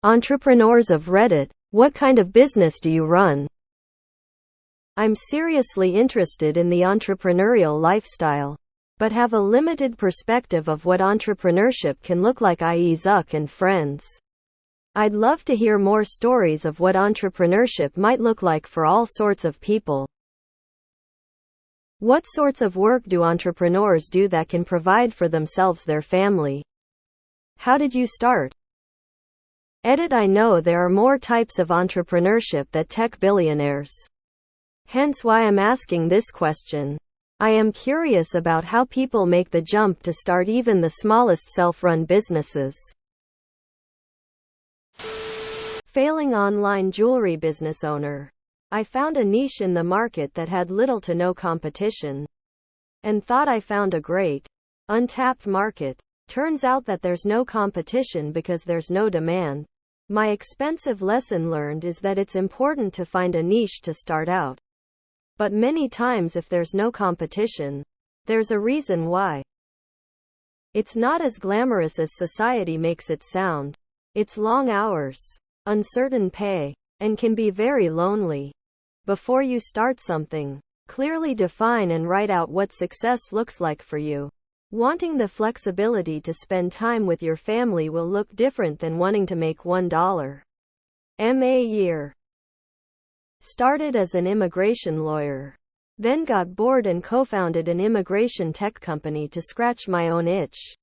Entrepreneurs of Reddit, what kind of business do you run? I'm seriously interested in the entrepreneurial lifestyle, but have a limited perspective of what entrepreneurship can look like, i.e. Zuck and friends. I'd love to hear more stories of what entrepreneurship might look like for all sorts of people. What sorts of work do entrepreneurs do that can provide for themselves, their family? How did you start? I know there are more types of entrepreneurship than tech billionaires. Hence why I'm asking this question. I am curious about how people make the jump to start even the smallest self-run businesses. Failing online jewelry business owner. I found a niche in the market that had little to no competition, and thought I found a great, untapped market. Turns out that there's no competition because there's no demand. My expensive lesson learned is that it's important to find a niche to start out. But many times if there's no competition, there's a reason why. It's not as glamorous as society makes it sound. It's long hours, uncertain pay, and can be very lonely. Before you start something, clearly define and write out what success looks like for you. Wanting the flexibility to spend time with your family will look different than wanting to make $1 a year. Started as an immigration lawyer. Then got bored and co-founded an immigration tech company to scratch my own itch.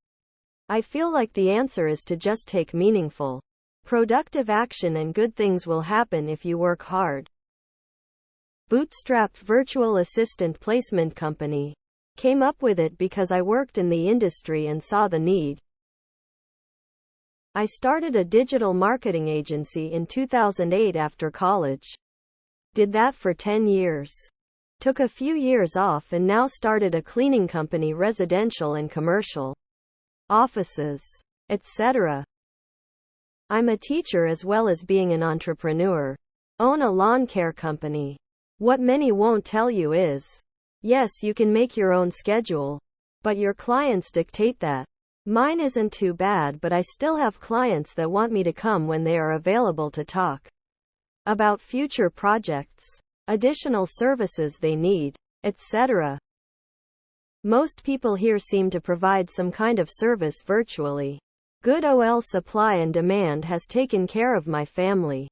I feel like the answer is to just take meaningful, productive action, and good things will happen if you work hard. Bootstrapped virtual assistant placement company. Came up with it because I worked in the industry and saw the need. I started a digital marketing agency in 2008 after college. Did that for 10 years. Took a few years off and now started a cleaning company, residential and commercial, offices, etc. I'm a teacher as well as being an entrepreneur. Own a lawn care company. What many won't tell you is, yes, you can make your own schedule, but your clients dictate that. Mine isn't too bad, but I still have clients that want me to come when they are available to talk about future projects, additional services they need, etc. Most people here seem to provide some kind of service virtually. Good OL supply and demand has taken care of my family.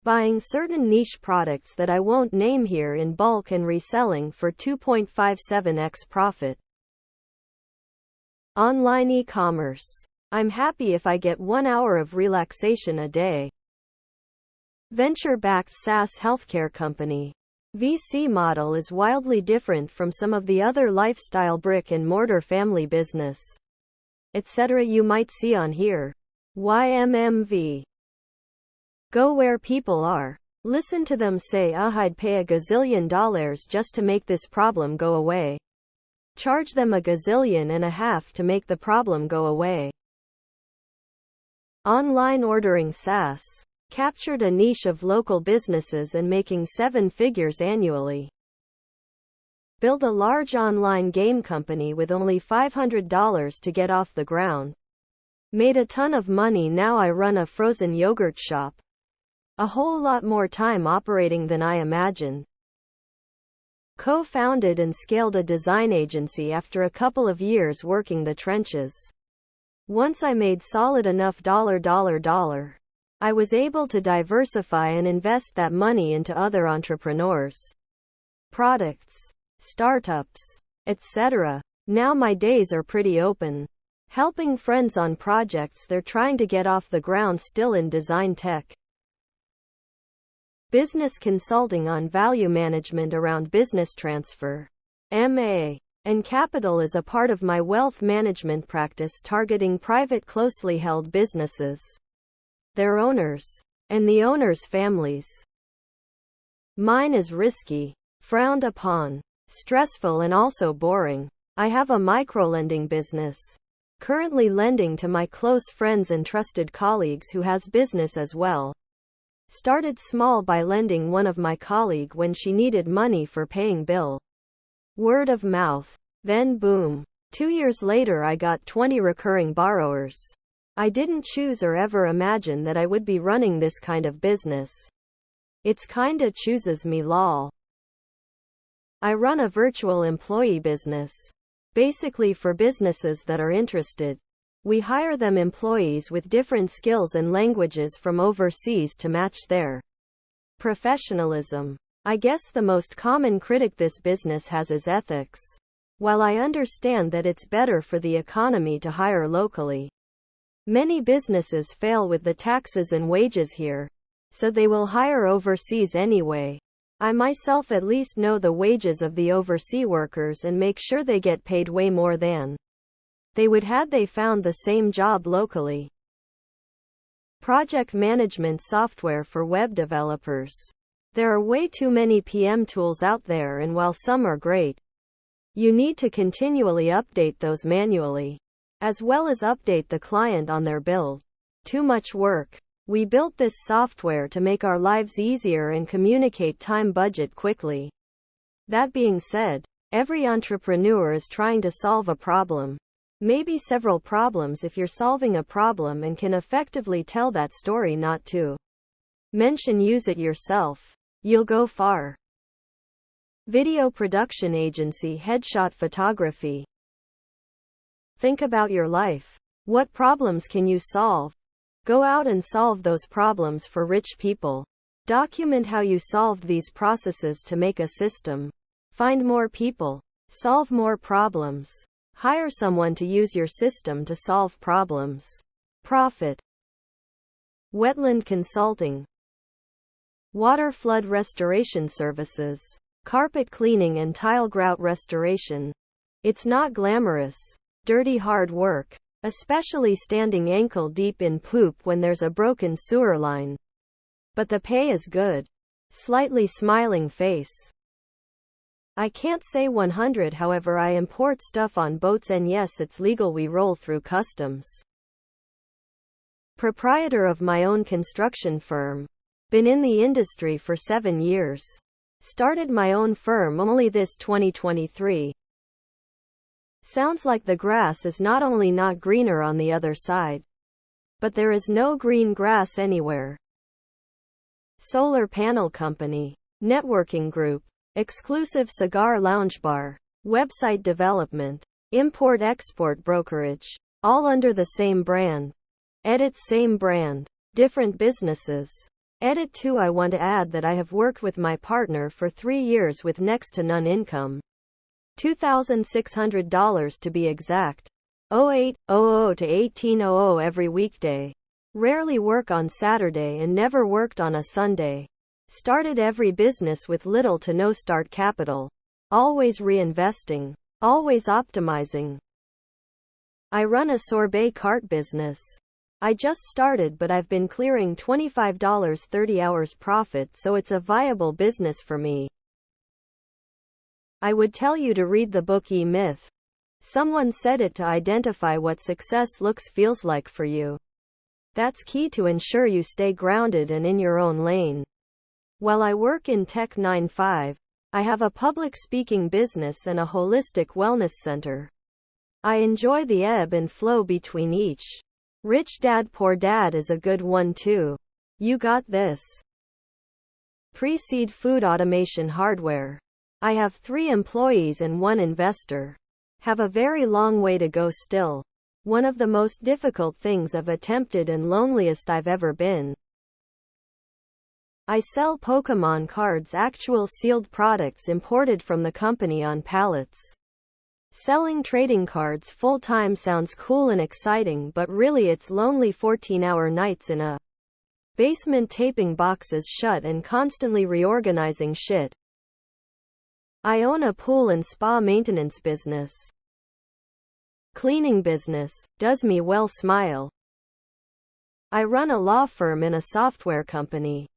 Buying certain niche products that I won't name here in bulk and reselling for 2.57x profit. Online e-commerce. I'm happy if I get 1 hour of relaxation a day. Venture-backed SaaS healthcare company. VC model is wildly different from some of the other lifestyle brick-and-mortar family business, etc. you might see on here. YMMV. Go where people are. Listen to them say, I'd pay $1 gazillion just to make this problem go away. Charge them $1.5 gazillion to make the problem go away. Online ordering SaaS. Captured a niche of local businesses and making 7 figures annually. Build a large online game company with only $500 to get off the ground. Made a ton of money. Now I run a frozen yogurt shop. A whole lot more time operating than I imagined. Co-founded and scaled a design agency after a couple of years working the trenches. Once I made solid enough dollar, I was able to diversify and invest that money into other entrepreneurs, products, startups, etc. Now my days are pretty open. Helping friends on projects they're trying to get off the ground still in design tech. Business consulting on value management around business transfer, MA, and capital is a part of my wealth management practice targeting private closely held businesses, their owners, and the owners' families. Mine is risky, frowned upon, stressful, and also boring. I have a microlending business. Currently lending to my close friends and trusted colleagues who has business as well. Started small by lending one of my colleague when she needed money for paying bill. Word of mouth. Then boom. 2 years later I got 20 recurring borrowers. I didn't choose or ever imagine that I would be running this kind of business. It's kinda chooses me lol. I run a virtual employee business. Basically for businesses that are interested. We hire them employees with different skills and languages from overseas to match their professionalism. I guess the most common critic this business has is ethics. While I understand that it's better for the economy to hire locally, many businesses fail with the taxes and wages here, so they will hire overseas anyway. I myself at least know the wages of the overseas workers and make sure they get paid way more than they would had they found the same job locally. Project management software for web developers. There are way too many PM tools out there, and while some are great, you need to continually update those manually, as well as update the client on their build. Too much work. We built this software to make our lives easier and communicate time budget quickly. That being said, every entrepreneur is trying to solve a problem. Maybe several problems if you're solving a problem and can effectively tell that story, not to mention use it yourself. You'll go far. Video production agency, headshot photography. Think about your life. What problems can you solve? Go out and solve those problems for rich people. Document how you solved these processes to make a system. Find more people. Solve more problems. Hire someone to use your system to solve problems. Profit. Wetland consulting. Water flood restoration services. Carpet cleaning and tile grout restoration. It's not glamorous. Dirty hard work. Especially standing ankle deep in poop when there's a broken sewer line. But the pay is good. Slightly smiling face. I can't say 100, however I import stuff on boats and yes, it's legal, we roll through customs. Proprietor of my own construction firm. Been in the industry for 7 years. Started my own firm only this 2023. Sounds like the grass is not only not greener on the other side, but there is no green grass anywhere. Solar panel company. Networking group. Exclusive cigar lounge bar. Website development. Import-export brokerage. All under the same brand. Edit same brand. Different businesses. Edit 2. I want to add that I have worked with my partner for 3 years with next to none income. $2,600 to be exact. 08:00 to 18:00 every weekday. Rarely work on Saturday and never worked on a Sunday. Started every business with little to no start capital. Always reinvesting. Always optimizing. I run a sorbet cart business. I just started, but I've been clearing $25 30 hours profit, so it's a viable business for me. I would tell you to read the book E-Myth. Someone said it to identify what success feels like for you. That's key to ensure you stay grounded and in your own lane. While I work in Tech 9-5, I have a public speaking business and a holistic wellness center. I enjoy the ebb and flow between each. Rich Dad Poor Dad is a good one too. You got this. Pre-seed food automation hardware. I have 3 employees and 1 investor. Have a very long way to go still. One of the most difficult things I've attempted and loneliest I've ever been. I sell Pokemon cards, actual sealed products imported from the company on pallets. Selling trading cards full-time sounds cool and exciting, but really it's lonely 14-hour nights in a basement taping boxes shut and constantly reorganizing shit. I own a pool and spa maintenance business. Cleaning business. Does me well smile. I run a law firm and a software company.